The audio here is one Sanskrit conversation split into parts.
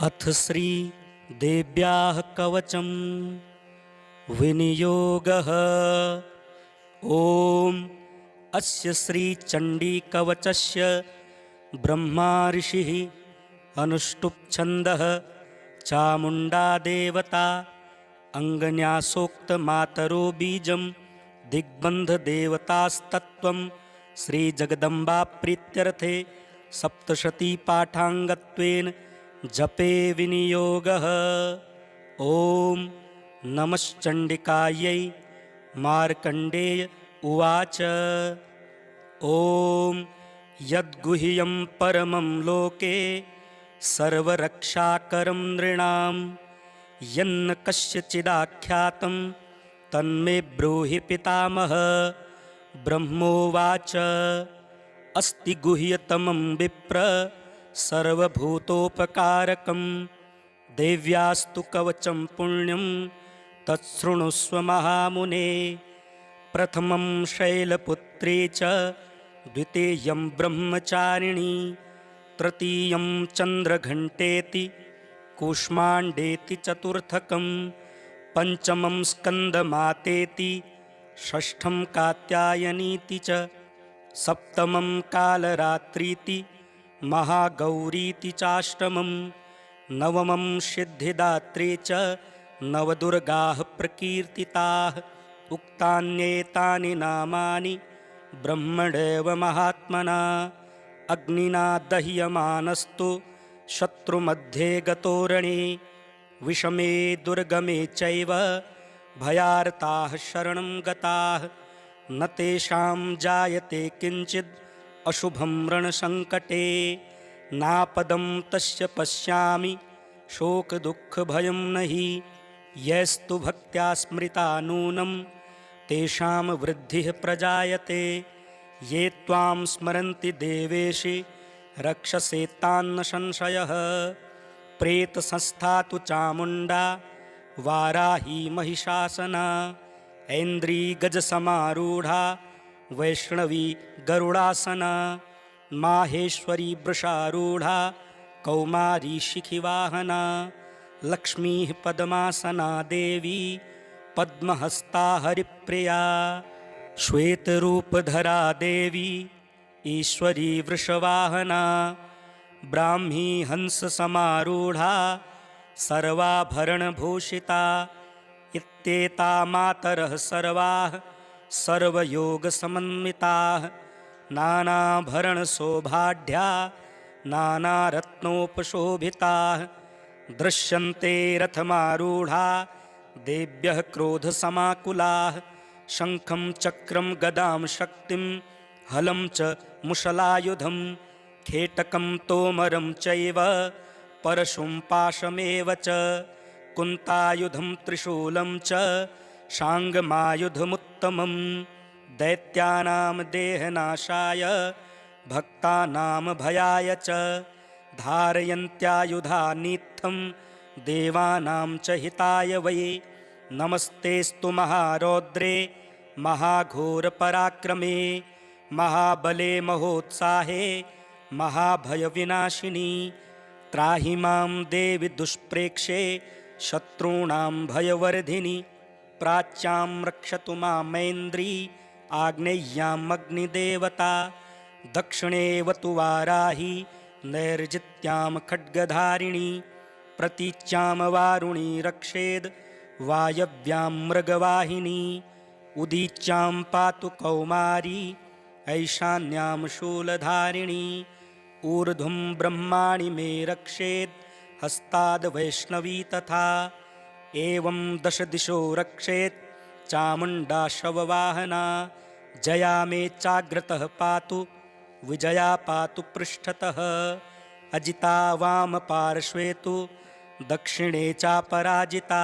अथ श्री देव्याः कवचं विनियोगः। ॐ अस्य श्री चण्डी कवचस्य ब्रह्मा ऋषिः अनुष्टुप् छन्दः चामुण्डा देवता अङ्गन्यासोक्त मातरो बीजं दिग्बन्ध देवतास्तत्त्वं श्रीजगदम्बा प्रीत्यर्थे सप्तशती पाठाङ्गत्वेन जपे विनियोगः। ॐ नमश्चण्डिकायै। मार्कण्डेय उवाच। ॐ यद्गुह्यं परमं लोके सर्वरक्षाकरं नृणां यन्न कस्यचिदाख्यातं तन्मे ब्रूहि पितामह। ब्रह्मोवाच अस्ति गुह्यतमं विप्र सर्वभूतोपकारकं देव्यास्तु कवचं पुण्यं तच्छृणुष्व महामुने। प्रथमं शैलपुत्री च द्वितीयं ब्रह्मचारिणी तृतीयं चन्द्रघण्टेति कूष्माण्डेति चतुर्थकं पञ्चमं स्कन्दमातेति षष्ठं कात्यायनीति च सप्तमं कालरात्रीति महागौरीति चाष्टमं नवमं सिद्धिदात्री च नवदुर्गाः प्रकीर्तिताः। उक्तान्येतानि नामानि ब्रह्मणैव महात्मना अग्निना दह्यमानस्तु शत्रुमध्ये गतोरणे विषमे दुर्गमे चैव भयार्ताः शरणं गताः न तेषां जायते किञ्चित् अशुभं रणसङ्कटे नापदं तस्य पश्यामि शोकदुःखभयं नहि यस्तु भक्त्या स्मृता नूनं तेषां वृद्धिः प्रजायते। ये त्वां स्मरन्ति देवेशि रक्षसे तान्न संशयः। प्रेतसंस्था तु चामुण्डा वाराही महिषासना ऐन्द्री गजसमारूढा वैष्णवी गरुडासना माहेश्वरी वृषारूढा कौमारी शिखिवाहना लक्ष्मीः पद्मासना देवी पद्महस्ता हरिप्रिया श्वेतरूपधरा देवी ईश्वरी वृषवाहना ब्राह्मी हंससमारूढा सर्वाभरणभूषिता इत्येता मातरः सर्वाः सर्वयोगसमन्विताः नानाभरणशोभाढ्या नानारत्नोपशोभिताः दृश्यन्ते रथमारूढा देव्यः क्रोधसमाकुलाः शङ्खं चक्रं गदां शक्तिं हलं च मुशलायुधं खेटकं तोमरं चैव परशुं पाशमेव च कुन्तायुधं त्रिशूलं च शाङ्गमायुधमुत्तमं दैत्यानां देहनाशाय भक्तानां भयाय च धारयन्त्यायुधानीत्थं देवानां च हिताय वै नमस्तेस्तु महारौद्रे महाघोरपराक्रमे महाबले महोत्साहे महाभयविनाशिनी त्राहि मां देवि दुष्प्रेक्षे शत्रूणां भयवर्धिनि प्राच्यां रक्षतु मामैन्द्री आग्नेय्याम् अग्निदेवता दक्षिणेवतु वाराही नैर्जित्यां खड्गधारिणी प्रतीच्यां वारुणी रक्षेद् वायव्यां मृगवाहिनी उदीच्यां पातु कौमारी ऐशान्यां शूलधारिणी ऊर्ध्वं ब्रह्माणि मे रक्षेद् हस्ताद् वैष्णवी तथा एवं दश दिशो रक्षेत् चामुण्डा शववाहना जया मे चाग्रतः पातु विजया पातु पृष्ठतः अजिता वामपार्श्वे तु दक्षिणे चापराजिता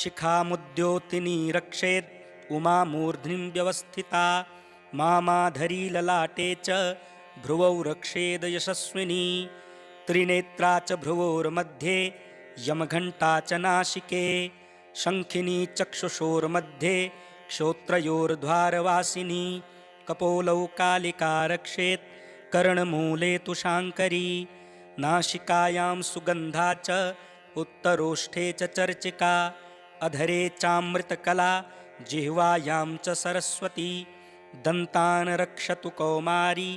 शिखामुद्योतिनी रक्षेत् उमा मूर्ध्निं व्यवस्थिता मामाधरी ललाटे च भ्रुवौ रक्षेद यशस्विनी त्रिनेत्रा च भ्रुवोर्मध्ये यमघण्टा च नासिके शङ्खिनी चक्षुषोर्मध्ये क्षोत्रयोर्द्वारवासिनी कपोलौ कालिका रक्षेत् कर्णमूले तु शाङ्करी नासिकायां सुगन्धा च उत्तरोष्ठे च चर्चिका अधरे चामृतकला जिह्वायां च सरस्वती दन्तान् रक्षतु कौमारी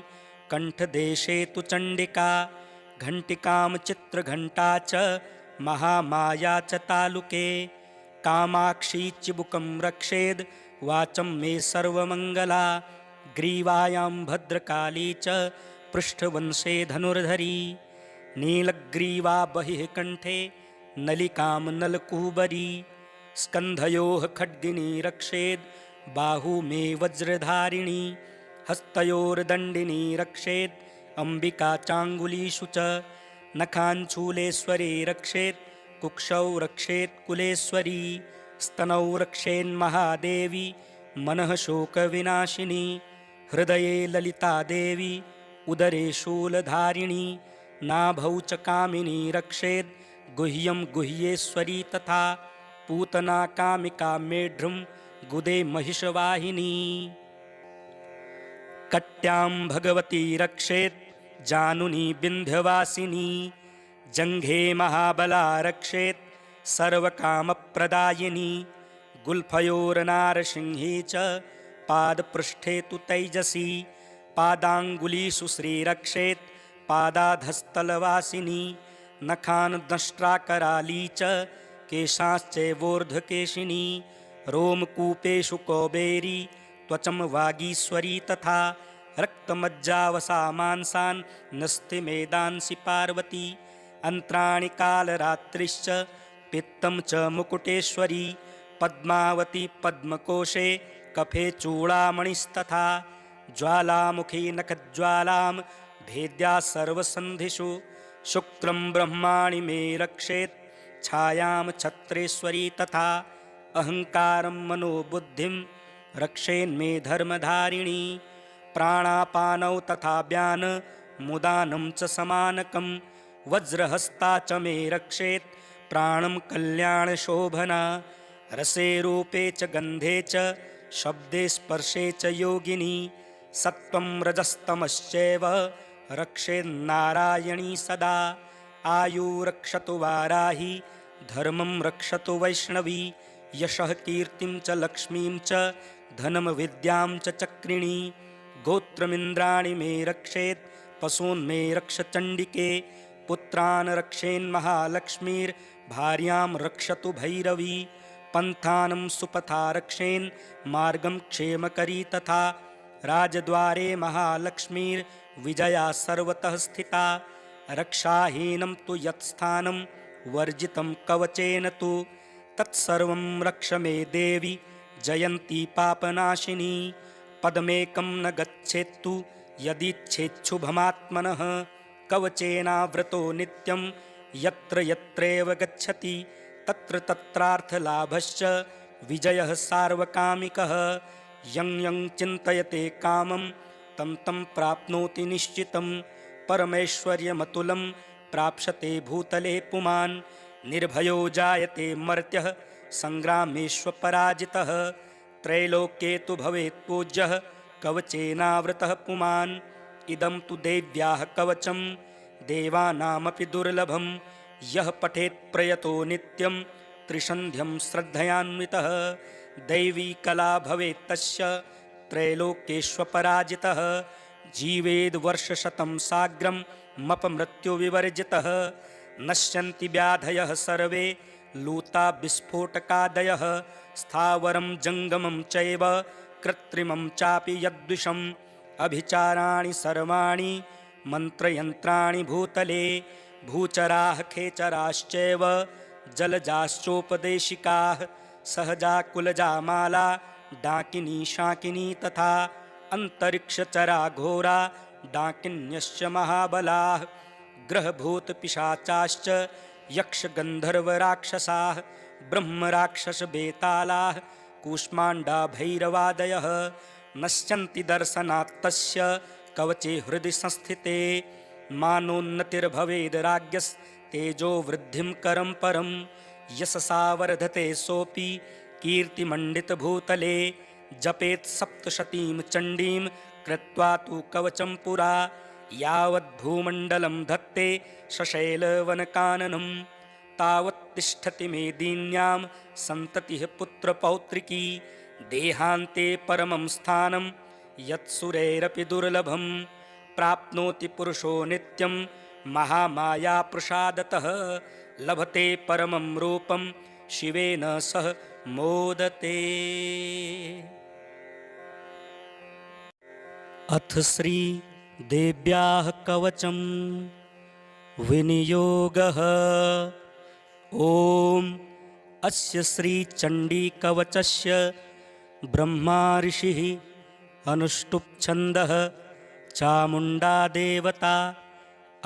कण्ठदेशे तु चण्डिका घण्टिकां चित्रघण्टा च महामाया च तालुके कामाक्षी चिबुकं रक्षेद् वाचं मे सर्वमङ्गला ग्रीवायां भद्रकाली च पृष्ठवंशे धनुर्धरी नीलग्रीवा बहिः कण्ठे नलिकां नलकूबरी स्कन्धयोः खड्गिनी रक्षेद् बाहू मे वज्रधारिणी हस्तयोर्दण्डिनी रक्षेत् अम्बिका चाङ्गुलीषु च नखाञ्चूलेश्वरी रक्षेत् कुक्षौ रक्षेत् कुलेश्वरी स्तनौ रक्षेन्महादेवी मनः शोकविनाशिनी हृदये ललिता देवी उदरे शूलधारिणी नाभौ च कामिनी रक्षेत् गुह्यं गुह्येश्वरी तथा पूतना कामिका मेढ्रुं गुदे महिषवाहिनी कट्यां भगवती रक्षेत् जानुनी विन्ध्यवासिनी जङ्घे महाबला रक्षेत् सर्वकामप्रदायिनी गुल्फयोर्नारसिंही च पादपृष्ठे तु तैजसी पादाङ्गुलीषु श्रीरक्षेत् पादाधस्तलवासिनी नखान् दंष्ट्राकराली च केशाश्चैवोर्ध्वकेशिनी रोमकूपेषु कौबेरी त्वचं वागीश्वरी तथा रक्तमज्जावसा मांसान् नस्तिमेदांसि पार्वती अन्त्राणि कालरात्रिश्च पित्तं च मुकुटेश्वरी पद्मावती पद्मकोशे कफे चूडामणिस्तथा ज्वालामुखी नखज्वालां भेद्या सर्वसन्धिषु शुक्रं ब्रह्माणि मे रक्षेत् छायां छत्रेश्वरी तथा अहङ्कारं मनोबुद्धिं रक्षेन्मे धर्मधारिणी प्राणापानौ तथा व्यान मुदानं च समानकं वज्रहस्ता च मे रक्षेत् प्राणं कल्याणशोभना रसे रूपे च गन्धे च शब्दे स्पर्शे च योगिनी सत्त्वं रजस्तमश्चैव रक्षेन्नारायणी सदा आयु रक्षतु वाराही धर्मं रक्षतु वैष्णवी यशः कीर्तिं च लक्ष्मीं च धनं विद्यां च चक्रिणी गोत्रमिन्द्राणि मे रक्षेत् पशून् मे रक्ष चण्डिके पुत्रान् रक्षेन्महालक्ष्मीर्भार्यां रक्षतु भैरवी पन्थानं सुपथा रक्षेन् मार्गं क्षेमकरी तथा राजद्वारे महालक्ष्मीर्विजया सर्वतः स्थिता रक्षाहीनं तु यत्स्थानं वर्जितं कवचेन तु तत्सर्वं रक्ष मे देवी जयन्ती पापनाशिनी पदमेकं न गच्छेत्तु यदीच्छेच्छुभमात्मनः कवचेनावृतो नित्यं यत्र यत्रैव गच्छति तत्र तत्रार्थलाभश्च विजयः सार्वकामिकः यं यं चिन्तयते कामं तं तं प्राप्नोति निश्चितं परमैश्वर्यमतुलं प्राप्स्यते भूतले पुमान् निर्भयो जायते मर्त्यः सङ्ग्रामेष्वपराजितः त्रैलोक्ये तु भवेत् पूज्यः कवचेनावृतः पुमान् इदं तु देव्याः कवचं देवानामपि दुर्लभं यः पठेत् प्रयतो नित्यं त्रिसन्ध्यं श्रद्धयान्वितः दैवी कला भवेत् तस्य त्रैलोक्येष्वपराजितः जीवेद् वर्षशतं साग्रं मपमृत्युविवर्जितः नश्यन्ति व्याधयः सर्वे लूता विस्फोटकादयः स्थावरं जङ्गमं चैव कृत्रिमं चापि यद्विषम् अभिचाराणि सर्वाणि मन्त्रयन्त्राणि भूतले भूचराः खेचराश्चैव जलजाश्चोपदेशिकाः सहजा कुलजा माला डाकिनी शाकिनी तथा अन्तरिक्षचरा घोरा डाकिन्यश्च महाबलाः ग्रहभूतपिशाचाश्च यक्षगन्धर्वराक्षसाः ब्रह्मराक्षसबेतालाः कूष्माण्डा भैरवादयः नश्यन्ति दर्शनात् तस्य कवचे हृदि संस्थिते मानोन्नतिर्भवेद् राज्ञस्तेजो वृद्धिं करं परं यशसा वर्धते सोऽपि कीर्तिमण्डितभूतले जपेत् सप्तशतीं चण्डीं कृत्वा तु कवचं पुरा यावद्भूमण्डलं धत्ते सशैलवनकाननं तावत् तिष्ठति मेदिन्यां सन्ततिः पुत्रपौत्रिकी देहान्ते परमं स्थानं यत्सुरैरपि दुर्लभं प्राप्नोति पुरुषो नित्यं महामायाप्रसादतः लभते परमं रूपं शिवेन सह मोदते। अथ श्री देव्याः कवचं विनियोगः। ॐ अस्य श्रीचण्डीकवचस्य ब्रह्मा ऋषिः अनुष्टुप् छन्दः चामुण्डा देवता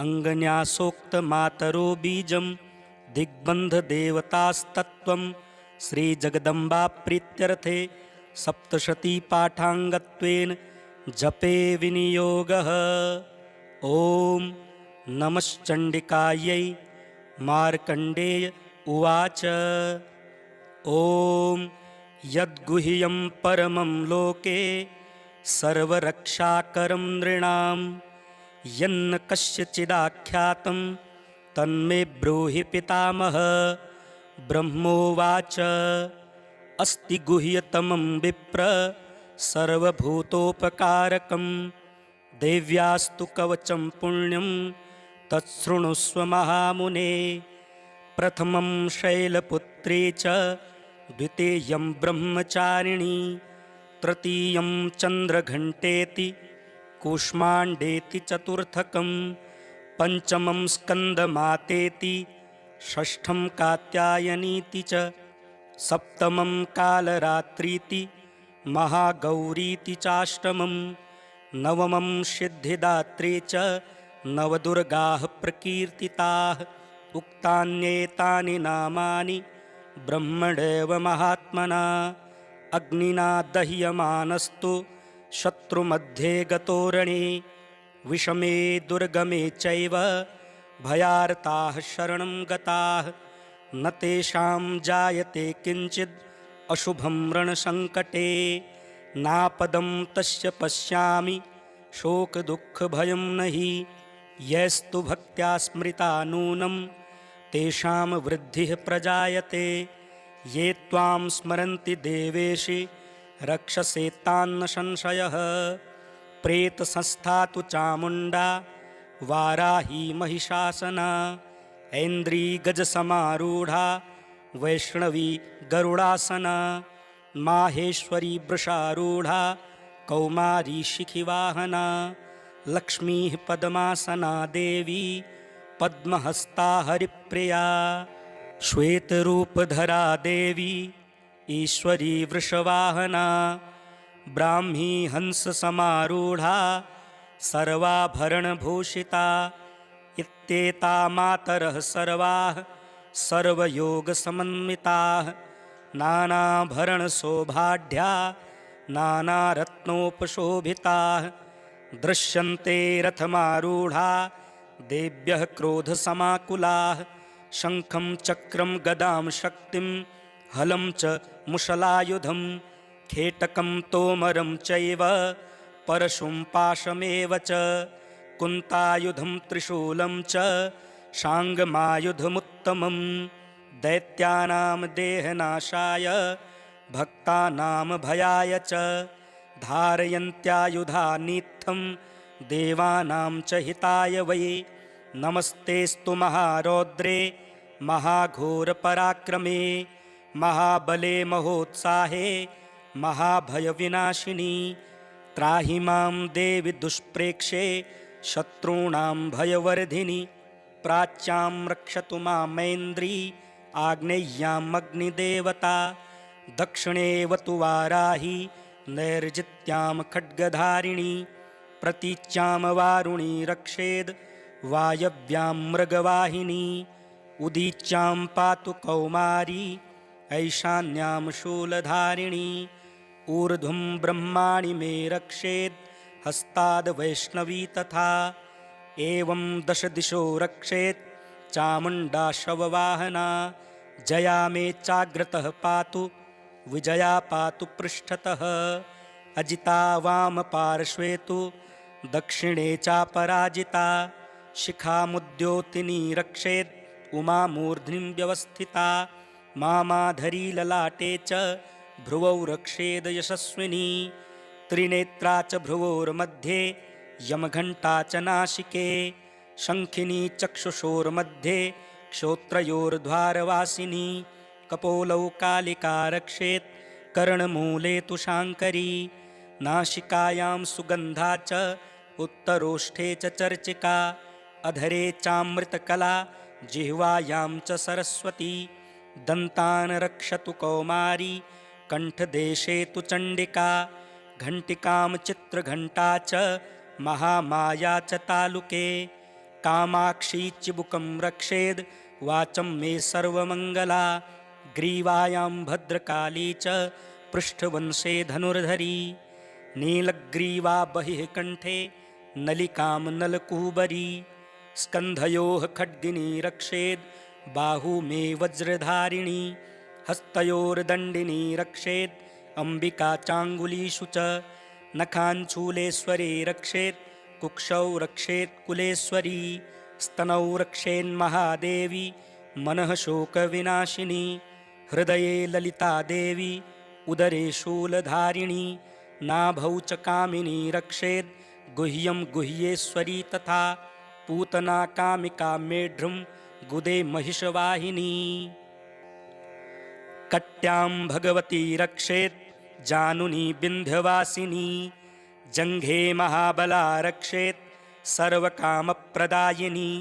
अङ्गन्यासोक्तमातरो बीजं दिग्बन्धदेवतास्तत्त्वं श्रीजगदम्बा प्रीत्यर्थे सप्तशतीपाठाङ्गत्वेन जपे विनियोगः। ॐ नमश्चण्डिकायै। मार्कण्डेय उवाच ॐ यद्गुह्यं परमं लोके सर्वरक्षाकरं नृणां यन्न कस्यचिदाख्यातं तन्मे ब्रूहि पितामह। ब्रह्मोवाच अस्ति गुह्यतमं विप्र सर्वभूतोपकारकं देव्यास्तु कवचं पुण्यं तच्छृणुष्व महामुने। प्रथमं शैलपुत्री च द्वितीयं ब्रह्मचारिणी तृतीयं चन्द्रघण्टेति कूष्माण्डेति चतुर्थकं पञ्चमं स्कन्दमातेति षष्ठं कात्यायनीति च सप्तमं कालरात्रीति महागौरीति चाष्टमं नवमं सिद्धिदात्री च नवदुर्गाः प्रकीर्तिताः। उक्तान्येतानि नामानि ब्रह्मणैव महात्मना अग्निना दह्यमानस्तु शत्रुमध्ये गतोरणे विषमे दुर्गमे चैव भयार्ताः शरणं गताः न तेषां जायते किञ्चित् अशुभं रणसङ्कटे नापदं तस्य पश्यामि शोकदुःखभयं न हि यैस्तु भक्त्या स्मृता नूनं तेषां वृद्धिः प्रजायते। ये त्वां स्मरन्ति देवेशि रक्षसे तान्न संशयः। प्रेतसंस्था तु चामुण्डा वाराही महिषासना ऐन्द्री गजसमारूढा वैष्णवी गरुडासना माहेश्वरी वृषारूढा कौमारी शिखिवाहना लक्ष्मीः पद्मासना देवी पद्महस्ता हरिप्रिया श्वेतरूपधरा देवी ईश्वरी वृषवाहना ब्राह्मी हंससमारूढा सर्वाभरणभूषिता इत्येता मातरः सर्वाः सर्वयोगसमन्विताः नानाभरणशोभाढ्या नानारत्नोपशोभिताः दृश्यन्ते रथमारूढा देव्यः क्रोधसमाकुलाः शङ्खं चक्रं गदां शक्तिं हलं च मुशलायुधं खेटकं तोमरं चैव परशुं पाशमेव च कुन्तायुधं त्रिशूलं च शाङ्गमायुधमुत्तमं दैत्यानां देहनाशाय भक्तानां भयाय च धारयन्त्यायुधानीत्थं देवानां च हिताय वै नमस्तेस्तु महारौद्रे महाघोरपराक्रमे महाबले महोत्साहे महाभयविनाशिनी त्राहि मां देवि दुष्प्रेक्षे शत्रूणां भयवर्धिनि प्राच्यां रक्षतु मामैन्द्री आग्नेय्याम् अग्निदेवता दक्षिणेवतु वाराही नैर्जित्यां खड्गधारिणी प्रतीच्यां वारुणी रक्षेद् वायव्यां मृगवाहिनी उदीच्यां पातु कौमारी ऐशान्यां शूलधारिणी ऊर्ध्वं ब्रह्माणि मे रक्षेत् हस्ताद् वैष्णवी तथा एवं दश दिशो रक्षेत् चामुण्डा शववाहना जया मे चाग्रतः पातु विजया पातु पृष्ठतः अजिता वामपार्श्वे तु दक्षिणे चापराजिता शिखामुद्योतिनी रक्षेत् उमा मूर्ध्निं व्यवस्थिता मामाधरी ललाटे च भ्रुवौ रक्षेद यशस्विनी त्रिनेत्रा च भ्रुवोर्मध्ये यमघण्टा च नासिके शङ्खिनी चक्षुषोर्मध्ये क्षोत्रयोर्द्वारवासिनी कपोलौ कालिका रक्षेत् कर्णमूले तु शाङ्करी नासिकायां सुगन्धा च उत्तरोष्ठे च चर्चिका अधरे चामृतकला जिह्वायां च सरस्वती दन्तान् रक्षतु कौमारी कण्ठदेशे तु चण्डिका घण्टिकां चित्रघण्टा च महामाया च तालुके कामाक्षी चिबुकं रक्षेद् वाचं मे सर्वमङ्गला ग्रीवायां भद्रकाली च पृष्ठवंशे धनुर्धरी नीलग्रीवा बहिः कण्ठे नलिकां नलकूबरी स्कन्धयोः खड्गिनी रक्षेद् बाहू मे वज्रधारिणी हस्तयोर्दण्डिनी रक्षेत् अम्बिका चाङ्गुलीषु च नखाञ्चूलेश्वरी रक्षेत् कुक्षौ रक्षेत् कुलेश्वरी स्तनौ रक्षेन्महादेवी मनः शोकविनाशिनी हृदये ललिता देवी उदरे शूलधारिणी नाभौ च कामिनी रक्षेत् गुह्यं गुह्येश्वरी तथा पूतना कामिका मेढ्रुं गुदे महिषवाहिनी कट्यां भगवती रक्षेत् जानुनी विन्ध्यवासिनी जङ्घे महाबला रक्षेत् सर्वकामप्रदायिनी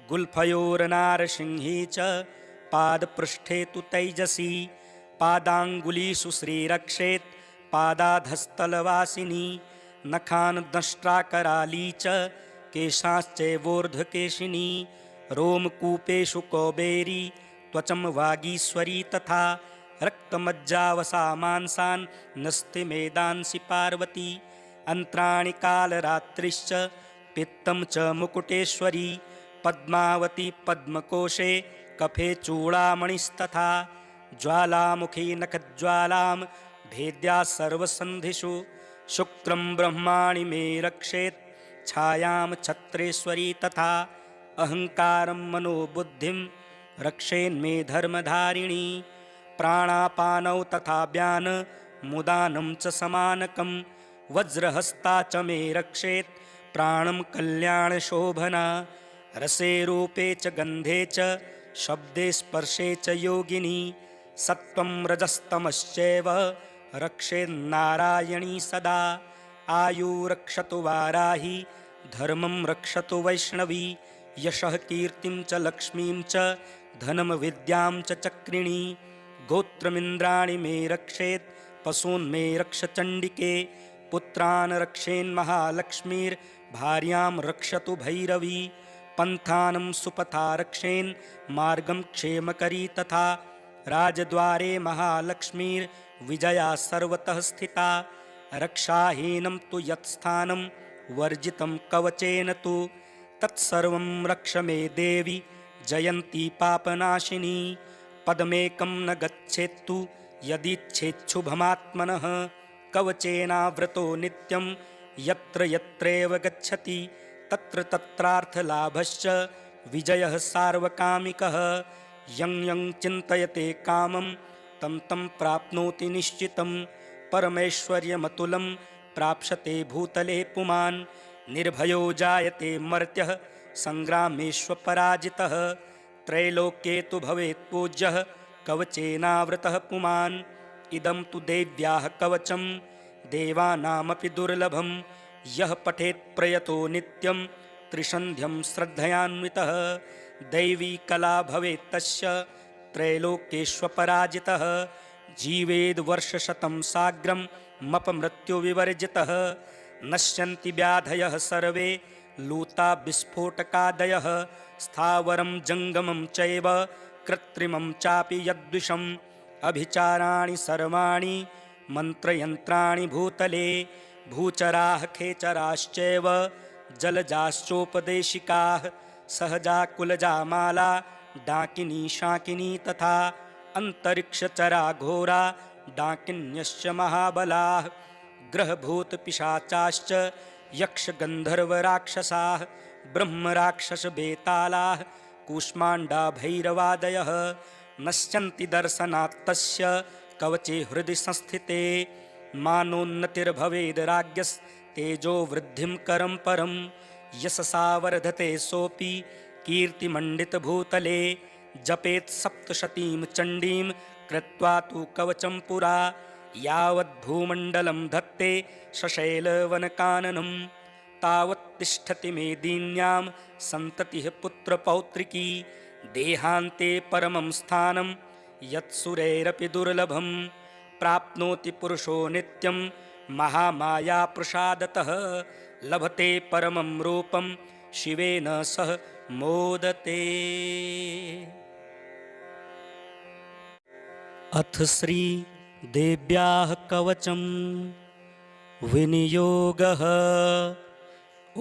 गुल्फयोर्नारसिंही च पादपृष्ठे तु तैजसी पादाङ्गुलीषु श्रीरक्षेत् पादाधस्तलवासिनी नखान् दंष्ट्राकराली च केशाश्चैवोर्ध्वकेशिनी रोमकूपेषु कौबेरी त्वचं वागीश्वरी तथा रक्तमज्जावसा मांसान् नस्तिमेदांसि पार्वती अन्त्राणि कालरात्रिश्च पित्तं च मुकुटेश्वरी पद्मावती पद्मकोशे कफे चूडामणिस्तथा ज्वालामुखी नखज्वालां भेद्या सर्वसन्धिषु शुक्रं ब्रह्माणि मे रक्षेत् छायां छत्रेश्वरी तथा अहङ्कारं मनोबुद्धिं रक्षेन्मे धर्मधारिणी प्राणापानौ तथा व्यान मुदानं च समानकं वज्रहस्ता च मे रक्षेत् प्राणं कल्याणशोभना रसे रूपे च गन्धे च शब्दे स्पर्शे च योगिनी सत्त्वं रजस्तमश्चैव रक्षेन्नारायणी सदा आयुरक्षतु वाराही धर्मं रक्षतु वैष्णवी यशः कीर्तिं च लक्ष्मीं च धनं विद्यां च चक्रिणी गोत्रमिन्द्राणि मे रक्षेत् पशून् मे रक्ष चण्डिके पुत्रान् रक्षेन्महालक्ष्मीर्भार्यां रक्षतु भैरवी पन्थानं सुपथा रक्षेन् मार्गं क्षेमकरी तथा राजद्वारे महालक्ष्मीर्विजया सर्वतः स्थिता रक्षाहीनं तु यत्स्थानं वर्जितं कवचेन तु तत्सर्वं रक्ष मे देवी जयन्ती पापनाशिनी पदमेकं न गच्छेत्तु यदिच्छेच्छुभमात्मनः कवचेनावृतो नित्यं यत्र यत्रैव गच्छति तत्र तत्रार्थलाभश्च विजयः सार्वकामिकः यं यं चिन्तयते कामं तं तं प्राप्नोति निश्चितं परमैश्वर्यमतुलं प्राप्स्यते भूतले पुमान् निर्भयो जायते मर्त्यः सङ्ग्रामेष्वपराजितः त्रैलोक्ये तु भवेत् पूज्यः कवचेनावृतः पुमान् इदं तु देव्याः कवचं देवानामपि दुर्लभं यः पठेत् प्रयतो नित्यं त्रिसन्ध्यं श्रद्धयान्वितः दैवी कला भवेत् तस्य त्रैलोक्येष्वपराजितः जीवेद् वर्षशतं साग्रं मपमृत्युविवर्जितः नश्यन्ति व्याधयः सर्वे लूता विस्फोटकादयः स्थावरं जङ्गमं चैव कृत्रिमं चापि यद्विषम् अभिचाराणि सर्वाणि मन्त्रयन्त्राणि भूतले भूचराः खेचराश्चैव जलजाश्चोपदेशिकाः सहजा कुलजा माला डाकिनी शाकिनी तथा अन्तरिक्षचरा घोरा डाकिन्यश्च महाबलाः ग्रहभूतपिशाचाश्च यक्षगन्धर्वराक्षसाः ब्रह्मराक्षसबेतालाः कूष्माण्डा भैरवादयः नश्यन्ति दर्शनात् तस्य कवचे हृदि संस्थिते मानोन्नतिर्भवेद् राज्ञस्तेजो वृद्धिं करं परं यशसा वर्धते सोऽपि कीर्तिमण्डितभूतले जपेत् सप्तशतीं चण्डीं कृत्वा तु कवचं पुरा यावद्भूमण्डलं धत्ते सशैलवनकाननं तावत् तिष्ठति मेदिन्यां सन्ततिः पुत्रपौत्रिकी देहान्ते परमं स्थानं यत्सुरैरपि दुर्लभं प्राप्नोति पुरुषो नित्यं महामायाप्रसादतः लभते परमं रूपं शिवेन सह मोदते। अथ श्री देव्याः कवचं विनियोगः।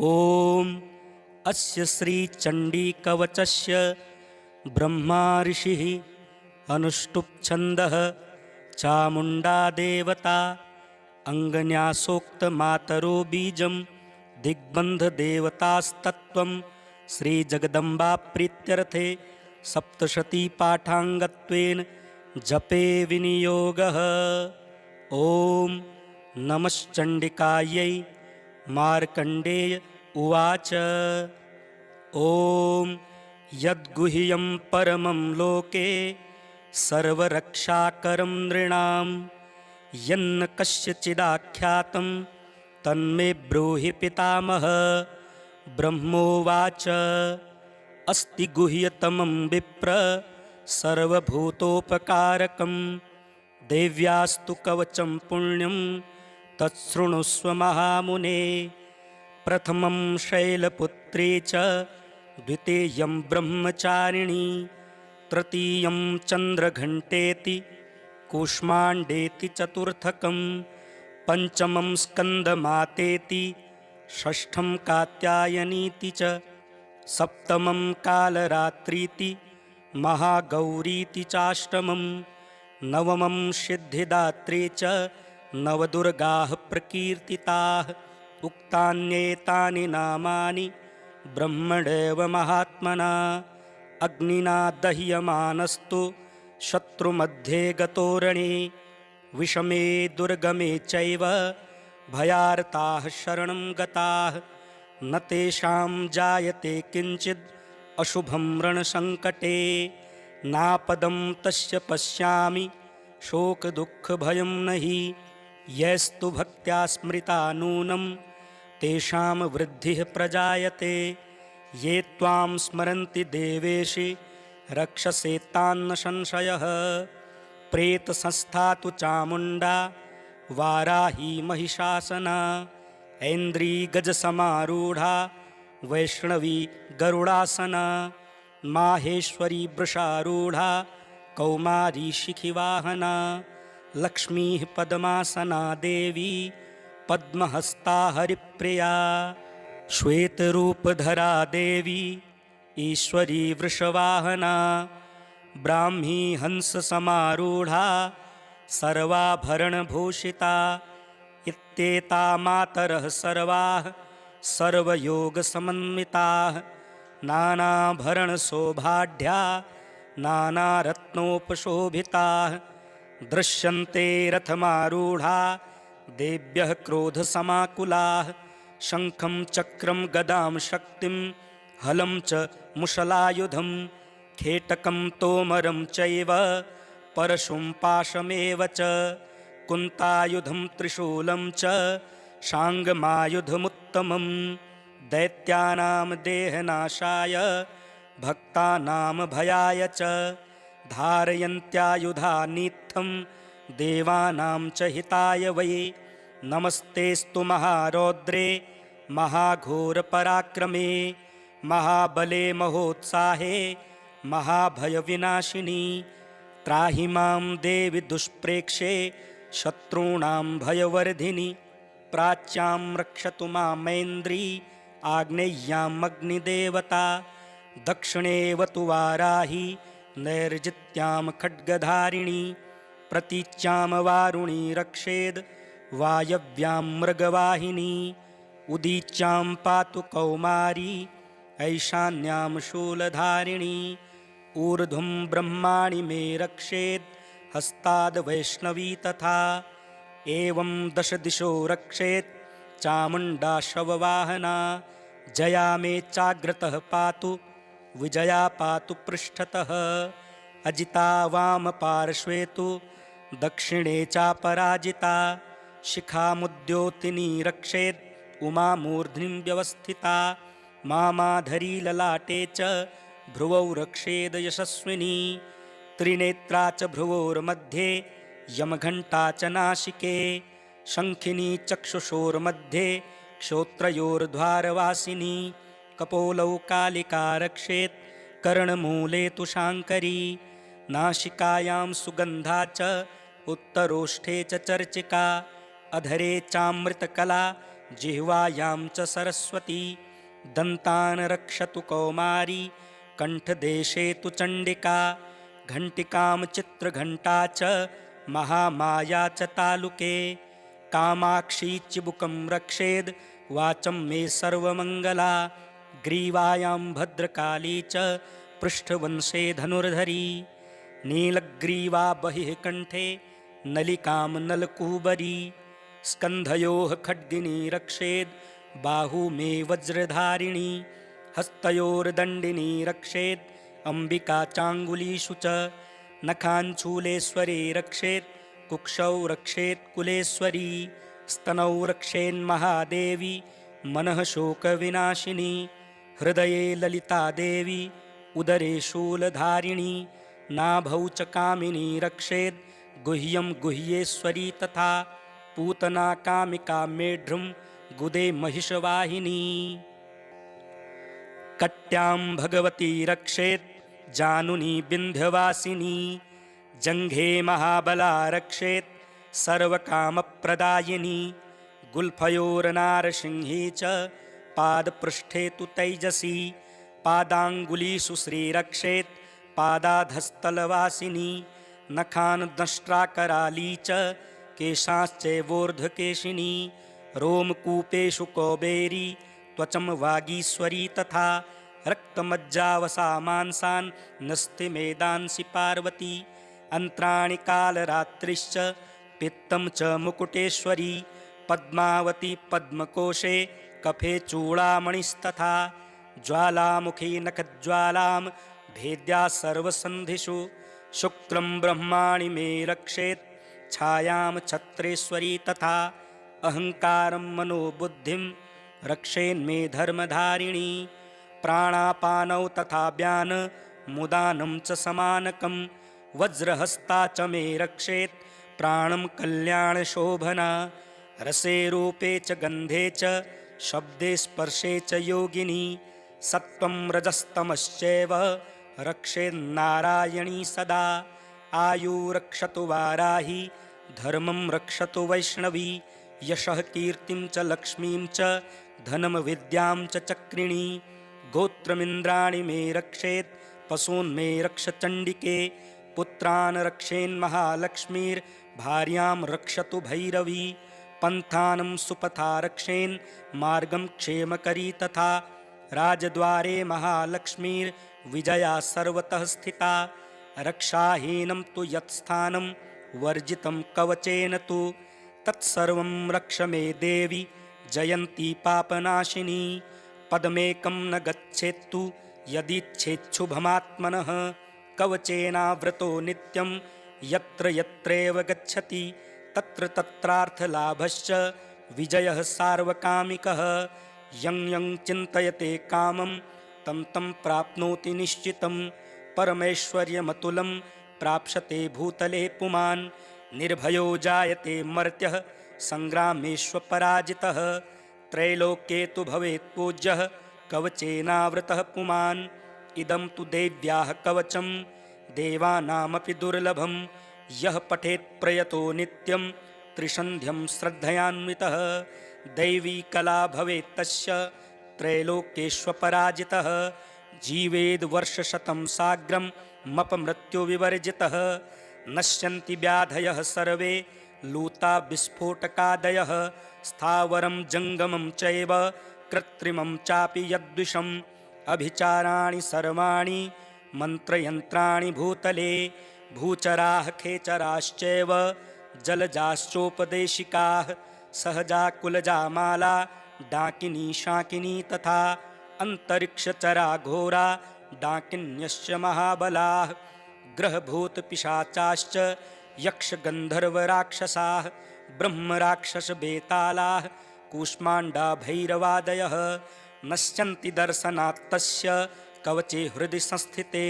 ॐ अस्य श्रीचण्डीकवचस्य ब्रह्मा ऋषिः अनुष्टुप् छन्दः चामुण्डा देवता अङ्गन्यासोक्तमातरो बीजं दिग्बन्धदेवतास्तत्त्वं श्रीजगदम्बा प्रीत्यर्थे सप्तशतीपाठाङ्गत्वेन जपे विनियोगः। ॐ नमश्चण्डिकायै। मार्कण्डेय उवाच ॐ यद्गुह्यं परमं लोके सर्वरक्षाकरं नृणां यन्न कस्यचिदाख्यातं तन्मे ब्रूहि पितामह। ब्रह्मोवाच अस्ति गुह्यतमं विप्र सर्वभूतोपकारकं देव्यास्तु कवचं पुण्यं तच्छृणुष्व महामुने। प्रथमं शैलपुत्री च द्वितीयं ब्रह्मचारिणी तृतीयं चन्द्रघण्टेति कूष्माण्डेति चतुर्थकं पञ्चमं स्कन्दमातेति षष्ठं कात्यायनीति च सप्तमं कालरात्रीति महागौरीति चाष्टमं नवमं सिद्धिदात्री च नवदुर्गाः प्रकीर्तिताः। उक्तान्येतानि नामानि ब्रह्मणैव महात्मना अग्निना दह्यमानस्तु शत्रुमध्ये गतोरणे विषमे दुर्गमे चैव भयार्ताः शरणं गताः न तेषां जायते किञ्चिद् अशुभं रणसङ्कटे नापदं तस्य पश्यामि शोकदुःखभयं नहि यैस्तु भक्त्या स्मृता नूनं तेषां वृद्धिः प्रजायते ये त्वां स्मरन्ति देवेशि रक्षसे तान्न संशयः। प्रेतसंस्था तु चामुण्डा वाराही महिषासना ऐन्द्री गजसमारूढा वैष्णवी गरुडासना माहेश्वरी वृषारूढा कौमारी शिखिवाहना लक्ष्मीः पद्मासना देवी पद्महस्ता हरिप्रिया श्वेतरूपधरा देवी ईश्वरी वृषवाहना ब्राह्मी हंससमारूढा सर्वाभरणभूषिता इत्येता मातरः सर्वाः सर्वयोगसमन्विताः नानाभरणशोभाढ्या नानारत्नोपशोभिताः दृश्यन्ते रथमारूढा देव्यः क्रोधसमाकुलाः शङ्खं चक्रं गदां शक्तिं हलं च मुशलायुधं खेटकं तोमरं चैव परशुं पाशमेव च कुन्तायुधं त्रिशूलं च शाङ्गमायुधमुत्तमं दैत्यानां देहनाशाय भक्तानां भयाय च धारयन्त्यायुधानीत्थं देवानां च हिताय वै नमस्तेस्तु महारौद्रे महाघोरपराक्रमे महाबले महोत्साहे महाभयविनाशिनी त्राहि मां देवि दुष्प्रेक्षे शत्रूणां भयवर्धिनि प्राच्यां रक्षतु मामेन्द्री आग्नेय्याम् अग्निदेवता दक्षिणेवतु वाराही नैर्जित्यां खड्गधारिणी प्रतीच्यां वारुणी रक्षेद् वायव्यां मृगवाहिनी उदीच्यां पातु कौमारी ऐशान्यां शूलधारिणी ऊर्ध्वं ब्रह्माणि मे रक्षेत् हस्ताद् वैष्णवी तथा एवं दश दिशो रक्षेत् चामुण्डा शववाहना जया मे चाग्रतः पातु विजया पातु पृष्ठतः अजिता वामपार्श्वे तु दक्षिणे चापराजिता शिखामुद्योतिनी रक्षेत् उमा मूर्ध्निं व्यवस्थिता मामाधरी ललाटे च भ्रुवौ रक्षेद यशस्विनी त्रिनेत्रा च भ्रुवोर्मध्ये यमघण्टा च नासिके शङ्खिनी चक्षुषोर्मध्ये क्षोत्रयोर्द्वारवासिनी कपोलौ कालिका रक्षेत् कर्णमूले तु शाङ्करी नासिकायां सुगन्धा च उत्तरोष्ठे च चर्चिका अधरे चामृतकला जिह्वायां च सरस्वती दन्तान् रक्षतु कौमारी कण्ठदेशे तु चण्डिका घण्टिकां चित्रघण्टा च महामाया च तालुके कामाक्षी चिबुकं रक्षेद् वाचं मे सर्वमङ्गला ग्रीवायां भद्रकाली च पृष्ठवंशे धनुर्धरी नीलग्रीवा बहिः कण्ठे नलिकां नलकूबरी स्कन्धयोः खड्गिनी रक्षेद् बाहू मे वज्रधारिणी हस्तयोर्दण्डिनी रक्षेत् अम्बिका चाङ्गुलीषु च नखाञ्चूलेश्वरी रक्षेत् कुक्षौ रक्षेत् कुलेश्वरी स्तनौ रक्षेन्महादेवी मनः शोकविनाशिनी हृदये ललिता देवी उदरे शूलधारिणी नाभौ च कामिनी रक्षेत् गुह्यं गुह्येश्वरी तथा पूतना कामिका मेढ्रुं गुदे महिषवाहिनी कट्यां भगवती रक्षेत् जानुनी विन्ध्यवासिनी जङ्घे महाबला रक्षेत् सर्वकामप्रदायिनी गुल्फयोर्नारसिंही च पादपृष्ठे तु तैजसी पादाङ्गुलीषु श्रीरक्षेत् पादाधस्तलवासिनी नखान् दंष्ट्राकराली च केशाश्चैवोर्ध्वकेशिनी रोमकूपेषु कौबेरी त्वचं वागीश्वरी तथा रक्तमज्जावसा मांसान् नस्तिमेदांसि पार्वती अन्त्राणि कालरात्रिश्च पित्तं च मुकुटेश्वरी पद्मावती पद्मकोशे कफे चूडामणिस्तथा ज्वालामुखी नखज्वालां भेद्या सर्वसन्धिषु शुक्रं ब्रह्माणि मे रक्षेत् छायां छत्रेश्वरी तथा अहङ्कारं मनोबुद्धिं रक्षेन्मे धर्मधारिणी प्राणापानौ तथा व्यान मुदानं च समानकं वज्रहस्ता च मे रक्षेत् प्राणं कल्याणशोभना रसे रूपे च गन्धे च शब्दे स्पर्शे च योगिनी सत्त्वं रजस्तमश्चैव रक्षेन्नारायणी सदा आयुरक्षतु वाराही धर्मं रक्षतु वैष्णवी यशः कीर्तिं च लक्ष्मीं च धनं विद्यां च चक्रिणी गोत्रमिन्द्राणि मे रक्षेत् पशून् मे रक्ष चण्डिके पुत्रान् रक्षेन्महालक्ष्मीर्भार्यां रक्षतु भैरवी पन्थानं सुपथा रक्षेन् मार्गं क्षेमकरी तथा राजद्वारे महालक्ष्मीर्विजया सर्वतः स्थिता रक्षाहीनं तु यत्स्थानं वर्जितं कवचेन तु तत्सर्वं रक्ष मे देवी जयन्ती पापनाशिनी पदमेकं न गच्छेत्तु यदीच्छेच्छुभमात्मनः कवचेनावृतो नित्यं यत्र यत्रैव गच्छति तत्र तत्रार्थलाभश्च विजयः सार्वकामिकः यं यं चिन्तयते कामं तं तं प्राप्नोति निश्चितं परमैश्वर्यमतुलं प्राप्स्यते भूतले पुमान् निर्भयो जायते मर्त्यः सङ्ग्रामेष्वपराजितः त्रैलोक्ये तु भवेत् पूज्यः कवचेनावृतः पुमान् इदं तु देव्याः कवचं देवानामपि दुर्लभं यः पठेत् प्रयतो नित्यं त्रिसन्ध्यं श्रद्धयान्वितः दैवी कला भवेत् तस्य त्रैलोक्येष्वपराजितः जीवेद् वर्षशतं साग्रं मपमृत्युविवर्जितः नश्यन्ति व्याधयः सर्वे लूता विस्फोटकादयः स्थावरं जङ्गमं चैव कृत्रिमं चापि यद्विषम् अभिचाराणि सर्वाणि मन्त्रयन्त्राणि भूतले भूचराः खेचराश्चैव जलजाश्चोपदेशिकाः सहजा कुलजा माला डाकिनी शाकिनी तथा अन्तरिक्षचरा घोरा डाकिन्यश्च महाबलाः ग्रहभूतपिशाचाश्च यक्षगन्धर्वराक्षसाः ब्रह्मराक्षसबेतालाः कूष्माण्डा भैरवादयः नश्यन्ति दर्शनात् तस्य कवचे हृदि संस्थिते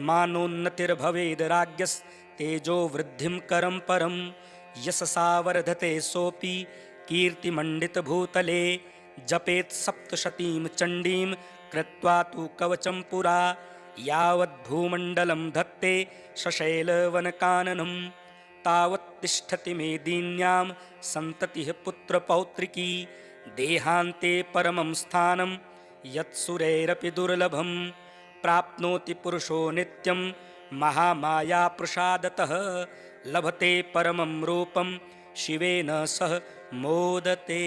मानोन्नतिर्भवेद् राज्ञस्तेजो वृद्धिं करं परं यशसा वर्धते सोऽपि कीर्तिमण्डितभूतले जपेत् सप्तशतीं चण्डीं कृत्वा तु कवचं पुरा यावद्भूमण्डलं धत्ते सशैलवनकाननं तावत् तिष्ठति मेदिन्यां सन्ततिः पुत्रपौत्रिकी देहान्ते परमं स्थानं यत्सुरैरपि दुर्लभं प्राप्नोति पुरुषो नित्यं महामायाप्रसादतः लभते परमं रूपं शिवेन सह मोदते।